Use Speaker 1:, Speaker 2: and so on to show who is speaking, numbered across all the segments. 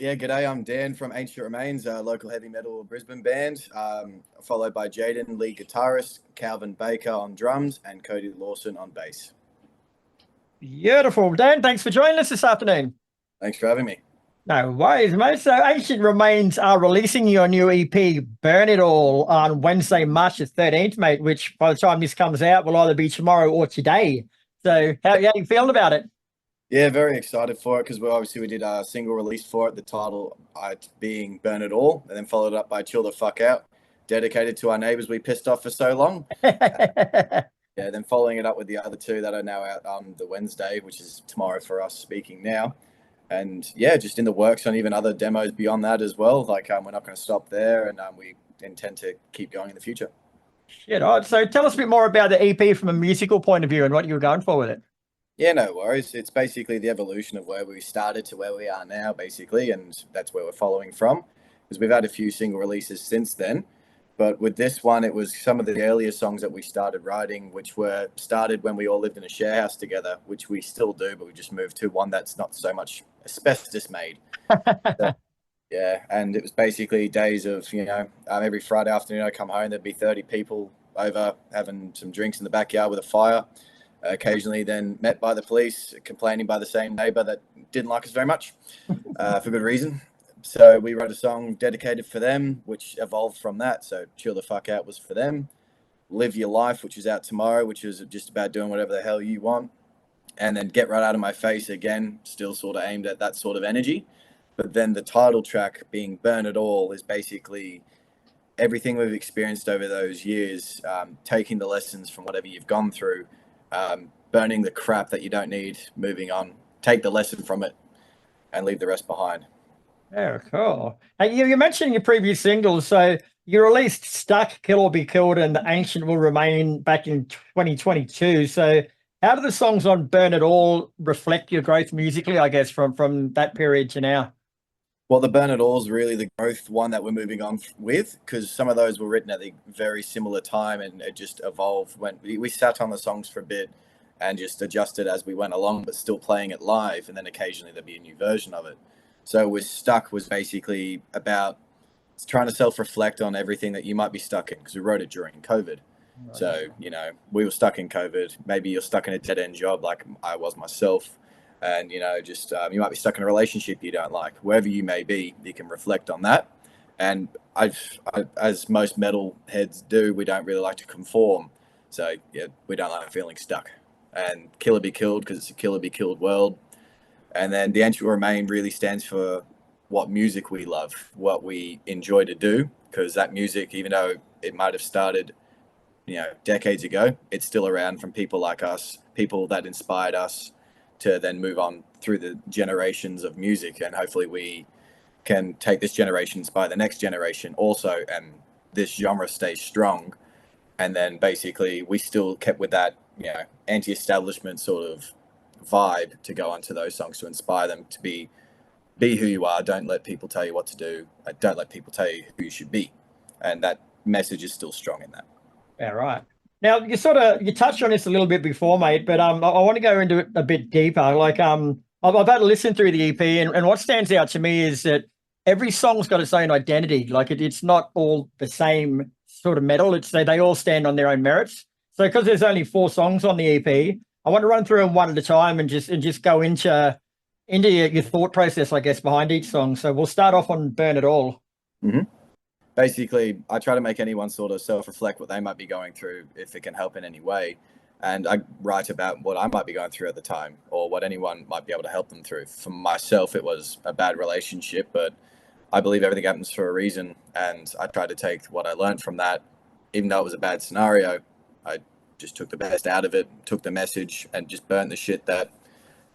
Speaker 1: Yeah, g'day. I'm Dan from Ancient Remains, a local heavy metal Brisbane band, followed by Jaden, lead guitarist, Calvin Baker on drums, and Cody Lawson on bass.
Speaker 2: Beautiful. Dan, thanks for joining us this afternoon.
Speaker 1: Thanks for having me.
Speaker 2: No worries, mate. So Ancient Remains are releasing your new EP, Burn It All, on Wednesday, March the 13th, mate, which by the time this comes out will either be tomorrow or today. So how you feeling about it?
Speaker 1: Yeah, very excited for it because we did a single release for it, the title being Burn It All, and then followed up by Chill the Fuck Out, dedicated to our neighbours we pissed off for so long. Yeah, then following it up with the other two that are now out on the Wednesday, which is tomorrow for us speaking now. And yeah, just in the works on even other demos beyond that as well. Like we're not going to stop there, and we intend to keep going in the future.
Speaker 2: Shit, all right. So tell us a bit more about the EP from a musical point of view and what you were going for with it.
Speaker 1: Yeah, no worries. It's basically the evolution of where we started to where we are now, basically, and that's where we're following from. Because we've had a few single releases since then. But with this one, it was some of the earlier songs that we started writing, which were started when we all lived in a share house together, which we still do, but we just moved to one that's not so much asbestos made. So, yeah, and it was basically days of, every Friday afternoon I come home, there'd be 30 people over having some drinks in the backyard with a fire. Occasionally then met by the police, complaining by the same neighbour that didn't like us very much for good reason. So we wrote a song dedicated for them, which evolved from that. So Chill the Fuck Out was for them. Live Your Life, which is out tomorrow, which is just about doing whatever the hell you want. And then Get Right Out of My Face, again, still sort of aimed at that sort of energy. But then the title track being Burn It All is basically everything we've experienced over those years, taking the lessons from whatever you've gone through, burning the crap that you don't need, moving on, take the lesson from it and leave the rest behind.
Speaker 2: Yeah, cool. And you mentioned your previous singles. So you released Stuck, Kill or Be Killed, and The Ancient Will Remain back in 2022. So how do the songs on Burn It All reflect your growth musically, I guess, from that period to now?
Speaker 1: Well, the Burn It All is really the growth one that we're moving on with, because some of those were written at the very similar time and it just evolved when we sat on the songs for a bit and just adjusted as we went along, but still playing it live. And then occasionally there'd be a new version of it. So with Stuck was basically about trying to self-reflect on everything that you might be stuck in, because we wrote it during COVID. Right. So, we were stuck in COVID. Maybe you're stuck in a dead-end job like I was myself. And, you might be stuck in a relationship you don't like. Wherever you may be, you can reflect on that. And as most metal heads do, we don't really like to conform. So, yeah, we don't like feeling stuck. And Kill or Be Killed, because it's a kill or be killed world. And then The Ancient Will Remain really stands for what music we love, what we enjoy to do, because that music, even though it might have started, decades ago, it's still around from people like us, people that inspired us to then move on through the generations of music. And hopefully we can take this generation, inspire the next generation also, and this genre stays strong. And then basically we still kept with that, anti-establishment sort of vibe to go onto those songs to inspire them to be who you are. Don't let people tell you what to do. Don't let people tell you who you should be. And that message is still strong in that.
Speaker 2: Yeah, right. Now you touched on this a little bit before, mate, but I want to go into it a bit deeper. Like I've had to listen through the EP, and what stands out to me is that every song's got its own identity. Like it's not all the same sort of metal. They all stand on their own merits. So because there's only 4 songs on the EP, I want to run through them one at a time and just go into your thought process, I guess, behind each song. So we'll start off on Burn It All.
Speaker 1: Mm-hmm. Basically, I try to make anyone sort of self-reflect what they might be going through, if it can help in any way. And I write about what I might be going through at the time, or what anyone might be able to help them through. For myself, it was a bad relationship, but I believe everything happens for a reason. And I tried to take what I learned from that, even though it was a bad scenario. I just took the best out of it, took the message, and just burnt the shit that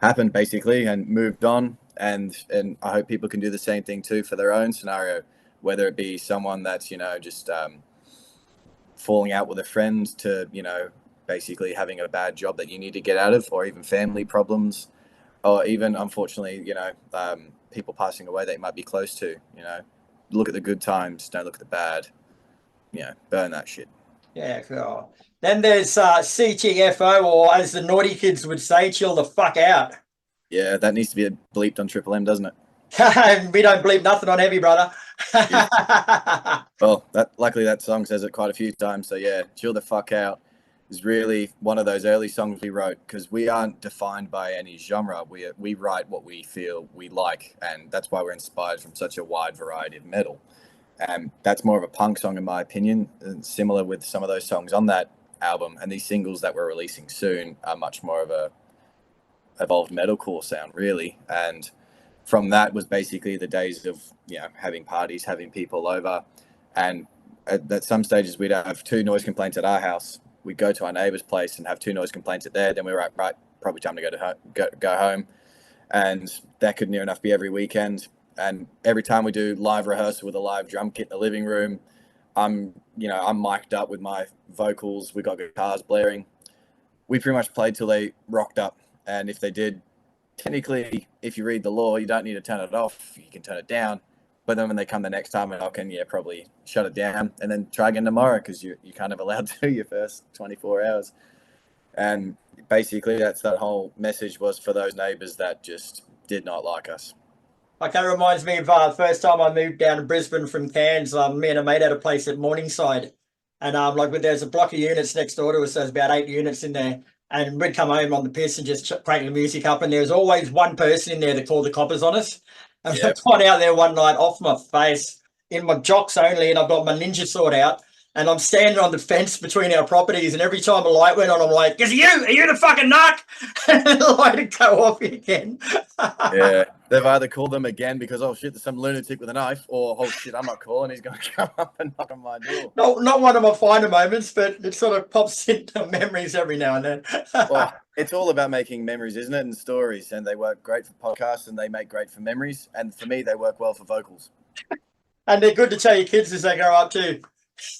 Speaker 1: happened, basically, and moved on. And I hope people can do the same thing too for their own scenario, whether it be someone that's, just falling out with a friend, to, basically having a bad job that you need to get out of, or even family problems, or even, unfortunately, people passing away that you might be close to. Look at the good times, don't look at the bad. Burn that shit.
Speaker 2: Yeah, cool. Then there's CTFO, or as the naughty kids would say, chill the fuck out.
Speaker 1: Yeah, that needs to be bleeped on Triple M, doesn't it?
Speaker 2: We don't believe nothing on heavy, brother.
Speaker 1: Yeah. Well, luckily that song says it quite a few times. So yeah, Chill the Fuck Out is really one of those early songs we wrote because we aren't defined by any genre. We write what we feel we like, and that's why we're inspired from such a wide variety of metal. And that's more of a punk song in my opinion, and similar with some of those songs on that album. And these singles that we're releasing soon are much more of a evolved metalcore sound, really. And from that was basically the days of having parties, having people over, and at some stages we'd have two noise complaints at our house. We'd go to our neighbour's place and have two noise complaints at there. Then we were right, probably time to go home, and that could near enough be every weekend. And every time we do live rehearsal with a live drum kit in the living room, I'm mic'd up with my vocals. We got guitars blaring. We pretty much played till they rocked up, and if they did, technically, if you read the law, you don't need to turn it off. You can turn it down. But then when they come the next time, I can probably shut it down and then try again tomorrow because you're kind of allowed to your first 24 hours. And basically, that whole message was for those neighbours that just did not like us.
Speaker 2: Like that reminds me of the first time I moved down to Brisbane from Cairns. Me and a mate had a place at Morningside, and there's a block of units next door to us. So there's about 8 units in there, and we'd come home on the piss and just crank the music up. And there was always one person in there that called the coppers on us. And
Speaker 1: Yep.
Speaker 2: I got out there one night off my face in my jocks only, and I've got my ninja sword out. And I'm standing on the fence between our properties, and every time a light went on, I'm like, "Is it you? Are you the fucking narc?" And the light would go off again.
Speaker 1: Yeah, they've either called them again because, oh shit, there's some lunatic with a knife, or oh shit, I'm not calling, he's going to come up and knock on my door.
Speaker 2: Not one of my finer moments, but it sort of pops into memories every now and then.
Speaker 1: Well, it's all about making memories, isn't it? And stories, and they work great for podcasts, and they make great for memories. And for me, they work well for vocals.
Speaker 2: And they're good to tell your kids as they grow up too.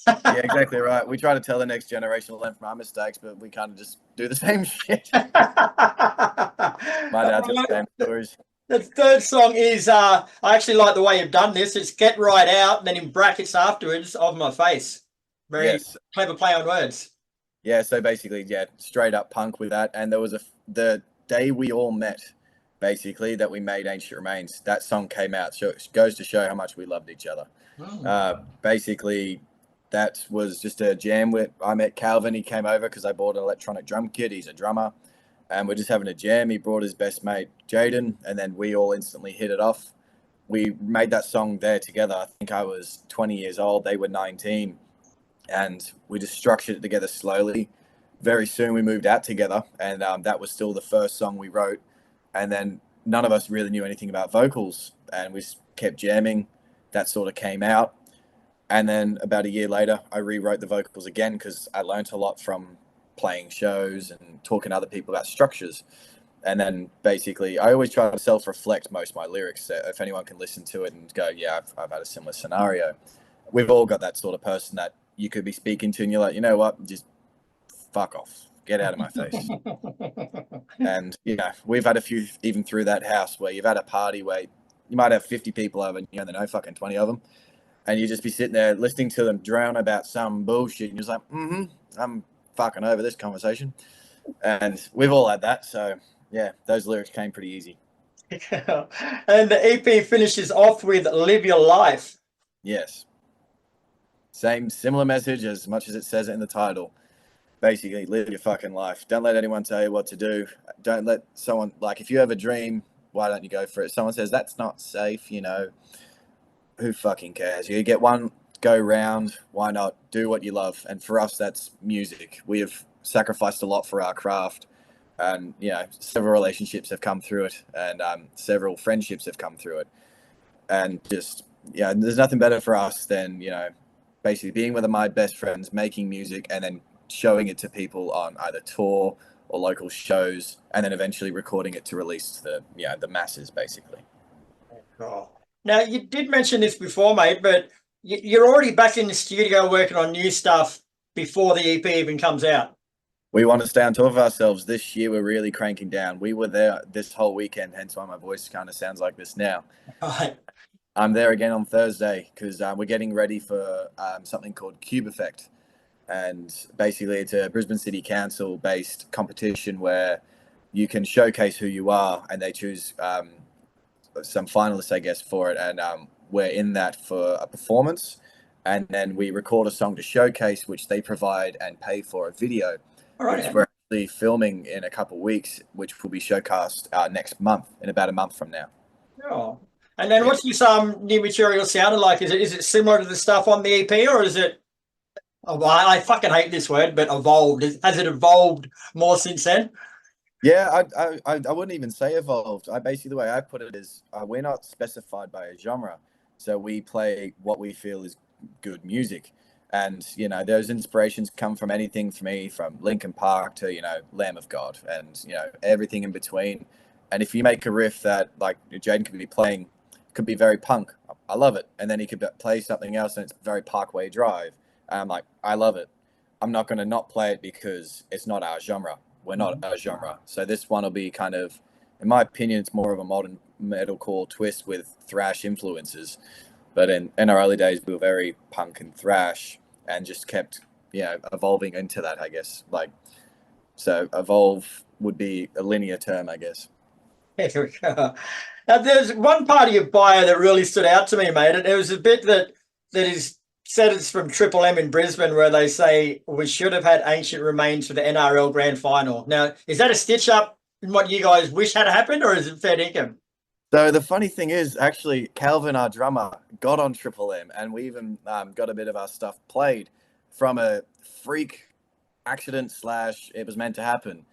Speaker 1: Yeah, exactly right. We try to tell the next generation to learn from our mistakes, but we kind of just do the same shit. My dad's got the same stories.
Speaker 2: The third song is, I actually like the way you've done this. It's Get Right Out, and then in brackets afterwards, Of My Face. Very clever play on words.
Speaker 1: Yeah, so basically, straight up punk with that. And there was the day we all met, basically, that we made Ancient Remains. That song came out, so it goes to show how much we loved each other. Basically, that was just a jam. I met Calvin. He came over because I bought an electronic drum kit. He's a drummer. And we're just having a jam. He brought his best mate, Jaden, and then we all instantly hit it off. We made that song there together. I think I was 20 years old. They were 19. And we just structured it together slowly. Very soon we moved out together, and that was still the first song we wrote. And then none of us really knew anything about vocals, and we kept jamming. That sort of came out. And then about a year later, I rewrote the vocals again because I learned a lot from playing shows and talking to other people about structures. And then basically, I always try to self-reflect most of my lyrics. If anyone can listen to it and go, yeah, I've had a similar scenario. We've all got that sort of person that you could be speaking to and you're like, you know what, just fuck off. Get out of my face. And, we've had a few even through that house where you've had a party where you might have 50 people over and there are no fucking 20 of them. And you just be sitting there listening to them drown about some bullshit. And you're just like, I'm fucking over this conversation. And we've all had that. So, yeah, those lyrics came pretty easy.
Speaker 2: And the EP finishes off with Live Your Life.
Speaker 1: Yes. Similar message as much as it says it in the title. Basically, live your fucking life. Don't let anyone tell you what to do. Don't let someone, if you have a dream, why don't you go for it? Someone says, that's not safe, who fucking cares? You get one go round, why not? Do what you love. And for us, that's music. We have sacrificed a lot for our craft. And, several relationships have come through it. And several friendships have come through it. And just, there's nothing better for us than, basically being with my best friends, making music, and then showing it to people on either tour or local shows, and then eventually recording it to release to the masses, basically.
Speaker 2: Oh. Now, you did mention this before, mate, but you're already back in the studio working on new stuff before the EP even comes out.
Speaker 1: We want to stay on top of ourselves. This year, we're really cranking down. We were there this whole weekend, hence why my voice kind of sounds like this now.
Speaker 2: Right.
Speaker 1: I'm there again on Thursday because we're getting ready for something called Cube Effect. And basically, it's a Brisbane City Council-based competition where you can showcase who you are, and they choose some finalists, I guess, for it, and we're in that for a performance, and then we record a song to showcase, which they provide and pay for a video, which we're actually filming in a couple of weeks, which will be showcased next month, in about a month from now.
Speaker 2: Oh. And then what's this new material sounded like? Is it similar to the stuff on the EP, or is it, oh, I fucking hate this word, but evolved? Has it evolved more since then?
Speaker 1: Yeah, I wouldn't even say evolved. Basically, the way I put it is we're not specified by a genre. So we play what we feel is good music. And, you know, those inspirations come from anything for me, from Linkin Park to, you know, Lamb of God, and, you know, everything in between. And if you make a riff that, like, Jaden could be playing, could be very punk, I love it. And then he could play something else and it's very Parkway Drive. And I'm like, I love it. I'm not going to not play it because it's not our genre. We're not a genre. So this one will be kind of, in my opinion, it's more of a modern metalcore twist with thrash influences. But in our early days, we were very punk and thrash, and just kept, you know, evolving into that, I guess. Like, so evolve would be a linear term, I guess.
Speaker 2: Here we go. Now, there's one part of your bio that really stood out to me, mate. And it was a bit that is said, it's from Triple M in Brisbane, where they say we should have had ancient remains for the NRL Grand Final. Now, is that a stitch up in what you guys wish had happened, or is it fair dinkum?
Speaker 1: So the funny thing is, actually, Calvin, our drummer, got on Triple M, and we even got a bit of our stuff played from a freak accident / it was meant to happen.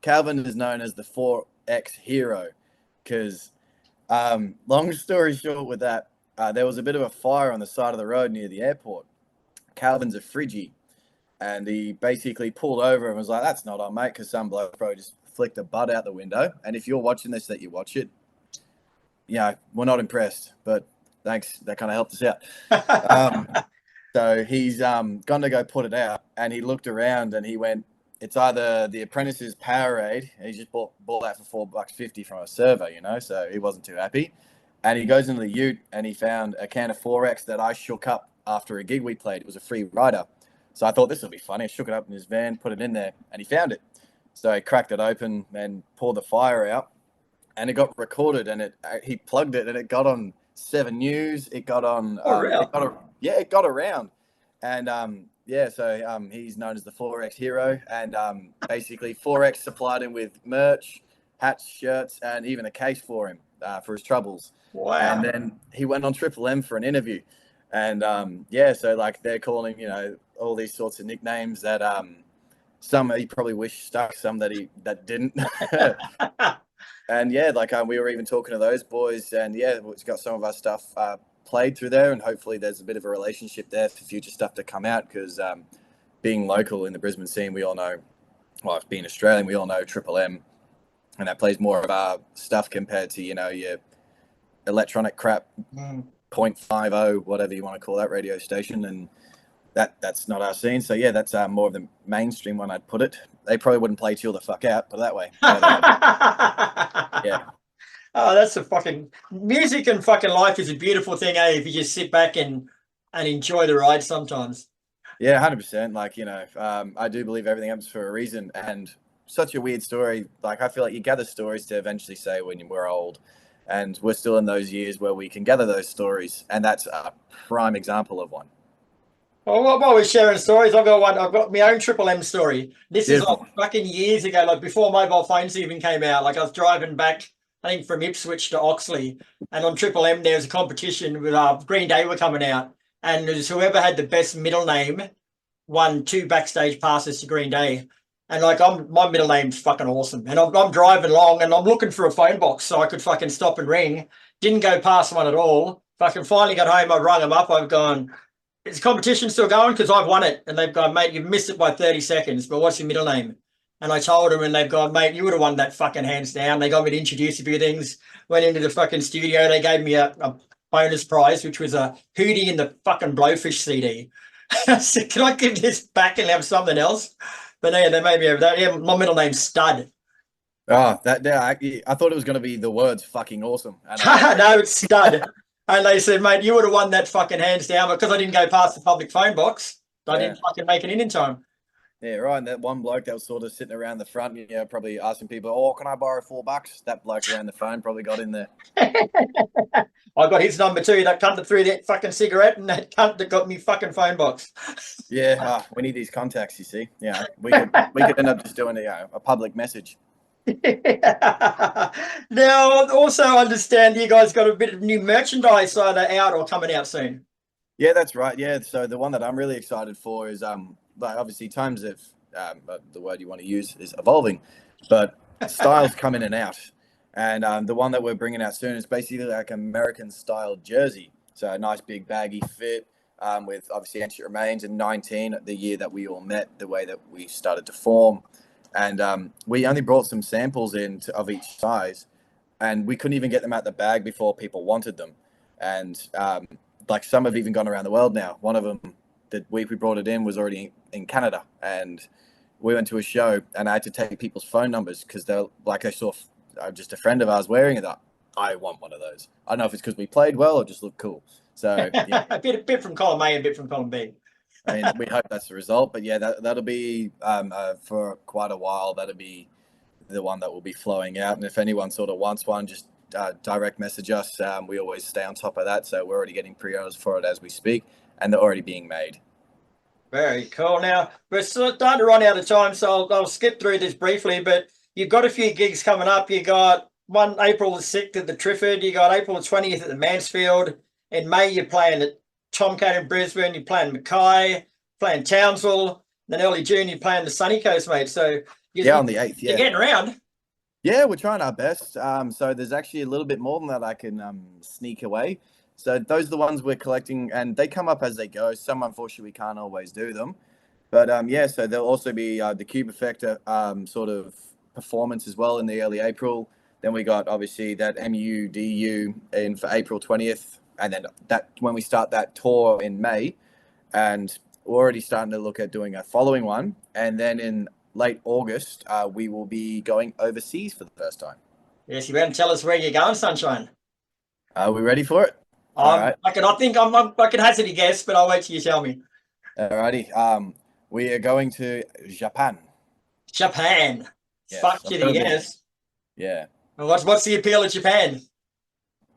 Speaker 1: Calvin is known as the 4X hero because, long story short with that, there was a bit of a fire on the side of the road near the airport. Calvin's a Friggy, and he basically pulled over and was like, that's not on, mate, because some bloke probably just flicked a butt out the window. And if you're watching this, that you watch it, yeah, we're not impressed, but thanks. That kind of helped us out. So he's gone to go put it out, and he looked around and he went, it's either the Apprentice's Powerade, and he just bought that for $4.50 from a server, you know, so he wasn't too happy. And he goes into the ute and he found a can of 4X that I shook up after a gig we played. It was a free rider. So I thought this will be funny. I shook it up in his van, put it in there, and he found it. So he cracked it open and poured the fire out. And it got recorded, and he plugged it, and it got on 7 News. It got on. It got around, and so he's known as the 4X hero, and basically 4X supplied him with merch, hats, shirts, and even a case for him for his troubles.
Speaker 2: Wow!
Speaker 1: And then he went on Triple M for an interview, and so like they're calling, you know, all these sorts of nicknames that some he probably wished stuck, some that didn't. And yeah, like we were even talking to those boys, and yeah, we've got some of our stuff played through there, and hopefully there's a bit of a relationship there for future stuff to come out, because being local in the Brisbane scene, we all know, well, being Australian, we all know Triple M, and that plays more of our stuff compared to, you know, your electronic crap, 0.50, whatever you want to call that radio station, and that's not our scene. So yeah, that's more of the mainstream one, I'd put it. They probably wouldn't play Chill the Fuck Out, put it that way. But, yeah.
Speaker 2: Oh, that's a fucking music, and fucking life is a beautiful thing, eh? If you just sit back and enjoy the ride sometimes.
Speaker 1: Yeah, 100%. Like, you know, I do believe everything happens for a reason, and such a weird story. Like, I feel like you gather stories to eventually say when we're old, and we're still in those years where we can gather those stories, and that's a prime example of one.
Speaker 2: Well, while we're sharing stories, I've got one. I've got my own Triple M story. This is like fucking years ago, like before mobile phones even came out. Like I was driving back, I think from Ipswich to Oxley, and on Triple M there was a competition with Green Day were coming out, and it was whoever had the best middle name won 2 backstage passes to Green Day. And like my middle name's fucking awesome, and I'm driving along and I'm looking for a phone box so I could fucking stop and ring. Didn't go past one at all. Fucking finally got home. I rung them up. I've gone, is the competition still going? Because I've won it. And they've gone, mate, you've missed it by 30 seconds, but what's your middle name? And I told them, and they've gone, mate, you would have won that fucking hands down. They got me to introduce a few things. Went into the fucking studio. They gave me a bonus prize, which was a Hootie and the fucking Blowfish CD. I said, can I give this back and have something else? But yeah, they made me over that. Yeah, my middle name's Stud.
Speaker 1: Oh, I thought it was going to be the words fucking awesome.
Speaker 2: No, it's Stud. And they said, mate, you would have won that fucking hands down, because I didn't go past the public phone box. I didn't fucking make it in time.
Speaker 1: Yeah, right. And that one bloke that was sort of sitting around the front, you know, probably asking people, "Oh, can I borrow $4?" That bloke around the phone probably got in there.
Speaker 2: I got his number too. That cunt that threw that fucking cigarette and that cunt that got me fucking phone box.
Speaker 1: Yeah, we need these contacts. You see, yeah, we could end up just doing a public message.
Speaker 2: Now, also understand you guys got a bit of new merchandise either out or coming out soon.
Speaker 1: Yeah, that's right. Yeah, so the one that I'm really excited for is like obviously times of the word you want to use is evolving, but styles come in and out. And the one that we're bringing out soon is basically like American style jersey. So a nice big baggy fit with obviously Ancient Remains in 19, the year that we all met, the way that we started to form. And we only brought some samples in of each size, and we couldn't even get them out the bag before people wanted them. And like some have even gone around the world now. One of them, the week we brought it in, was already in Canada. And we went to a show, and I had to take people's phone numbers because they're like, I saw just a friend of ours wearing it. I want one of those. I don't know if it's because we played well or just looked cool. So yeah.
Speaker 2: a bit from column A, a bit from column B.
Speaker 1: I mean, we hope that's the result. But yeah, that'll be for quite a while. That'll be the one that will be flowing out. And if anyone sort of wants one, just direct message us. We always stay on top of that. So we're already getting pre-orders for it as we speak, and they're already being made.
Speaker 2: Very cool. Now, we're starting to run out of time, so I'll skip through this briefly, but you've got a few gigs coming up. You got one April the 6th at the Trifford. You got April the 20th at the Mansfield. In May, you're playing at Tomcat in Brisbane. You're playing Mackay, playing Townsville. Then early June, you're playing the Sunny Coast, mate. So
Speaker 1: on the 8th,
Speaker 2: you're getting around.
Speaker 1: Yeah, we're trying our best. So there's actually a little bit more than that I can sneak away. So those are the ones we're collecting, and they come up as they go. Some, unfortunately, we can't always do them. But yeah, so there'll also be the Cube Effect sort of performance as well in the early April. Then we got obviously that MUDU in for April 20th, and then that when we start that tour in May, and we're already starting to look at doing a following one, and then in late August we will be going overseas for the first time.
Speaker 2: Yes, you better tell us where you're going, Sunshine.
Speaker 1: Are we ready for it? All right.
Speaker 2: I can hazard a guess, but I'll wait till you tell me.
Speaker 1: Alrighty. We are going to Japan.
Speaker 2: Japan. Yes, fuck you, yes.
Speaker 1: Yeah.
Speaker 2: Well, what's the appeal of Japan?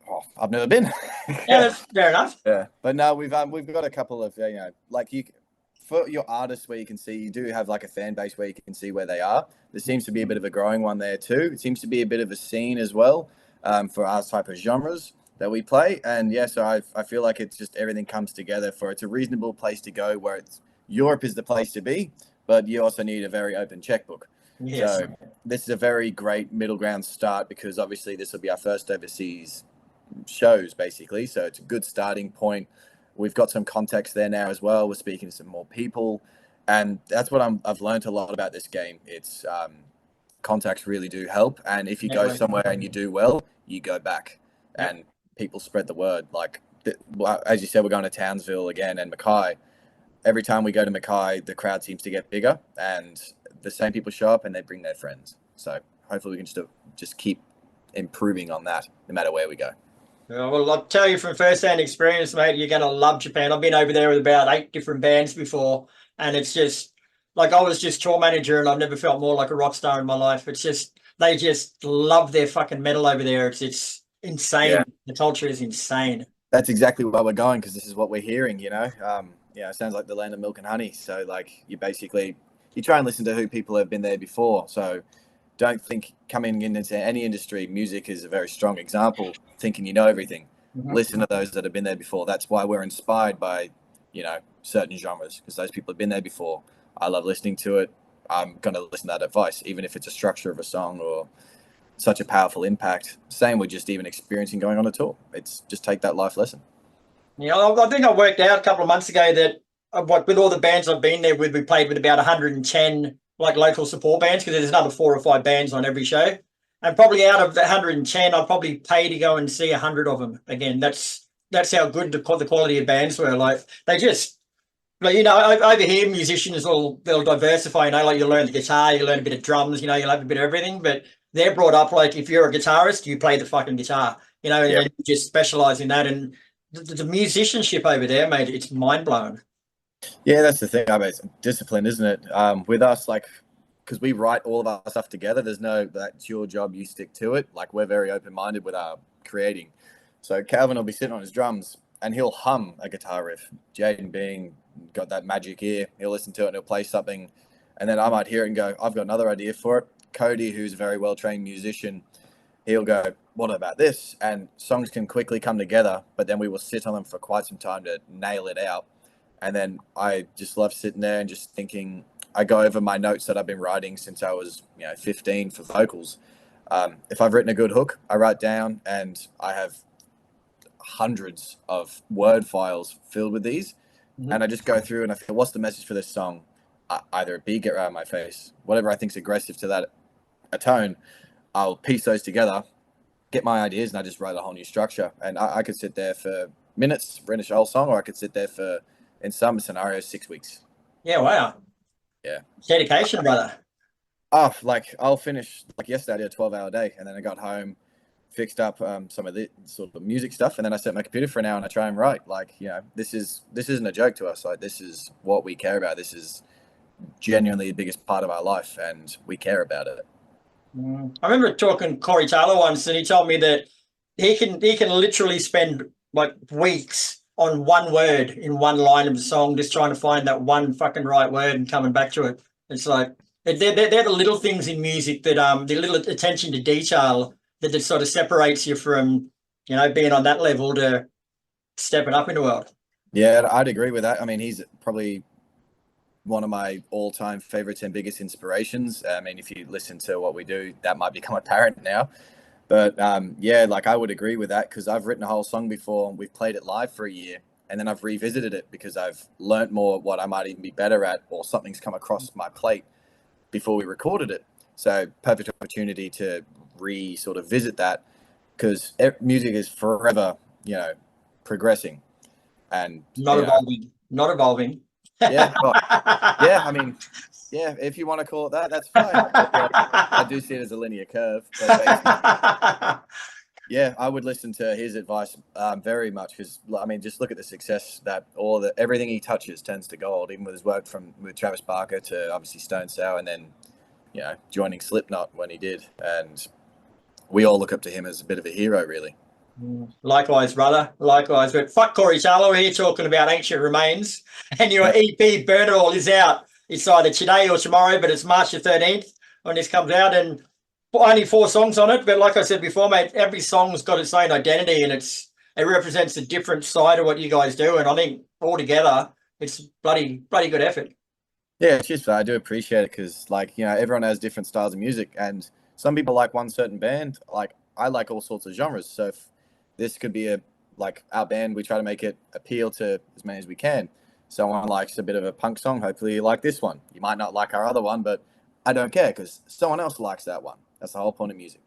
Speaker 1: Oh, I've never been.
Speaker 2: Yeah, that's fair enough.
Speaker 1: Yeah, but no, we've got a couple of like for your artists where you can see you do have like a fan base where you can see where they are. There seems to be a bit of a growing one there too. It seems to be a bit of a scene as well for our type of genres that we play. And yeah, so I feel like it's just everything comes together for it's a reasonable place to go where it's Europe is the place to be, but you also need a very open checkbook. Yes. So this is a very great middle ground start because obviously this will be our first overseas shows basically. So it's a good starting point. We've got some context there now as well. We're speaking to some more people, and that's what I've learned a lot about this game. It's contacts really do help, and if you go somewhere and you do well, you go back, and people spread the word. Like as you said, we're going to Townsville again and Mackay. Every time we go to Mackay, the crowd seems to get bigger, and the same people show up and they bring their friends. So hopefully we can just keep improving on that, no matter where we go.
Speaker 2: Well, I'll tell you from first-hand experience, mate, you're going to love Japan. I've been over there with about 8 different bands before, and it's just like I was just tour manager, and I've never felt more like a rock star in my life. It's just they just love their fucking metal over there. It's insane. Yeah. The culture is insane.
Speaker 1: That's exactly why we're going, because this is what we're hearing. It sounds like the land of milk and honey. So like you try and listen to who people have been there before. So don't think coming into any industry, music is a very strong example, thinking you know everything. Mm-hmm. Listen to those that have been there before. That's why we're inspired by, certain genres, because those people have been there before. I love listening to it. I'm going to listen to that advice, even if it's a structure of a song or such a powerful impact. Same with just even experiencing going on a tour. It's just take that life lesson.
Speaker 2: Yeah, I think I worked out a couple of months ago that with all the bands I've been there with, we played with about 110 like local support bands, because there's another 4 or 5 bands on every show. And probably out of the 110, I'd probably pay to go and see 100 of them. Again, that's how good the quality of bands were. Like they just, over here musicians they'll diversify. Like you learn the guitar, you learn a bit of drums, you'll have a bit of everything. But they're brought up like if you're a guitarist, you play the fucking guitar, and you just specialize in that. And the musicianship over there, mate, it's mind blowing.
Speaker 1: Yeah, that's the thing. I mean, it's discipline, isn't it? With us, like, because we write all of our stuff together. There's no that's your job, you stick to it. Like we're very open minded with our creating. So Calvin will be sitting on his drums and he'll hum a guitar riff. Jaden being got that magic ear, he'll listen to it and he'll play something, and then I might hear it and go, I've got another idea for it. Cody, who's a very well trained musician, he'll go, what about this? And songs can quickly come together, but then we will sit on them for quite some time to nail it out. And then I just love sitting there and just thinking. I go over my notes that I've been writing since I was, 15 for vocals. If I've written a good hook, I write down, and I have hundreds of word files filled with these. Mm-hmm. And I just go through and I feel, what's the message for this song? Either a beat, get right out of my face, whatever I think's aggressive to that a tone. I'll piece those together, get my ideas, and I just write a whole new structure. And I could sit there for minutes, finish a whole song, or I could sit there for, in some scenarios, 6 weeks.
Speaker 2: Yeah, wow.
Speaker 1: Yeah.
Speaker 2: Dedication, brother.
Speaker 1: Oh, like I'll finish, like yesterday I did a 12-hour day, and then I got home, fixed up some of the sort of music stuff, and then I set my computer for an hour and I try and write. Like, this isn't a joke to us. Like, this is what we care about. This is genuinely the biggest part of our life, and we care about it.
Speaker 2: I remember talking to Corey Taylor once, and he told me that he can literally spend like weeks on one word in one line of a song, just trying to find that one fucking right word and coming back to it. It's like they're the little things in music that the little attention to detail that just sort of separates you from being on that level to stepping up in the world.
Speaker 1: Yeah, I'd agree with that. I mean, he's probably one of my all-time favorites and biggest inspirations. I mean, if you listen to what we do, that might become apparent now. But yeah, like I would agree with that, because I've written a whole song before. We've played it live for a year, and then I've revisited it because I've learnt more what I might even be better at, or something's come across my plate before we recorded it. So perfect opportunity to sort of visit that, because music is forever, progressing and
Speaker 2: not evolving.
Speaker 1: Yeah, well, yeah. I mean, yeah, if you want to call it that, that's fine. I do see it as a linear curve. But yeah, I would listen to his advice very much, because I mean, just look at the success that everything he touches turns to gold. Even with his work with Travis Barker to obviously Turnstile, and then joining Slipknot when he did, and we all look up to him as a bit of a hero, really.
Speaker 2: Likewise, brother. Likewise. But fuck Corey Taylor, we're here talking about Ancient Remains, and your EP Burn It All is out. It's either today or tomorrow, but it's March the 13th when this comes out, and only 4 songs on it. But like I said before, mate, every song's got its own identity, and it represents a different side of what you guys do. And I think altogether, it's bloody good effort.
Speaker 1: Yeah, cheers. I do appreciate it, because everyone has different styles of music, and some people like one certain band. Like I like all sorts of genres. So if this could be our band, we try to make it appeal to as many as we can. Someone likes a bit of a punk song, hopefully you like this one. You might not like our other one, but I don't care, because someone else likes that one. That's the whole point of music.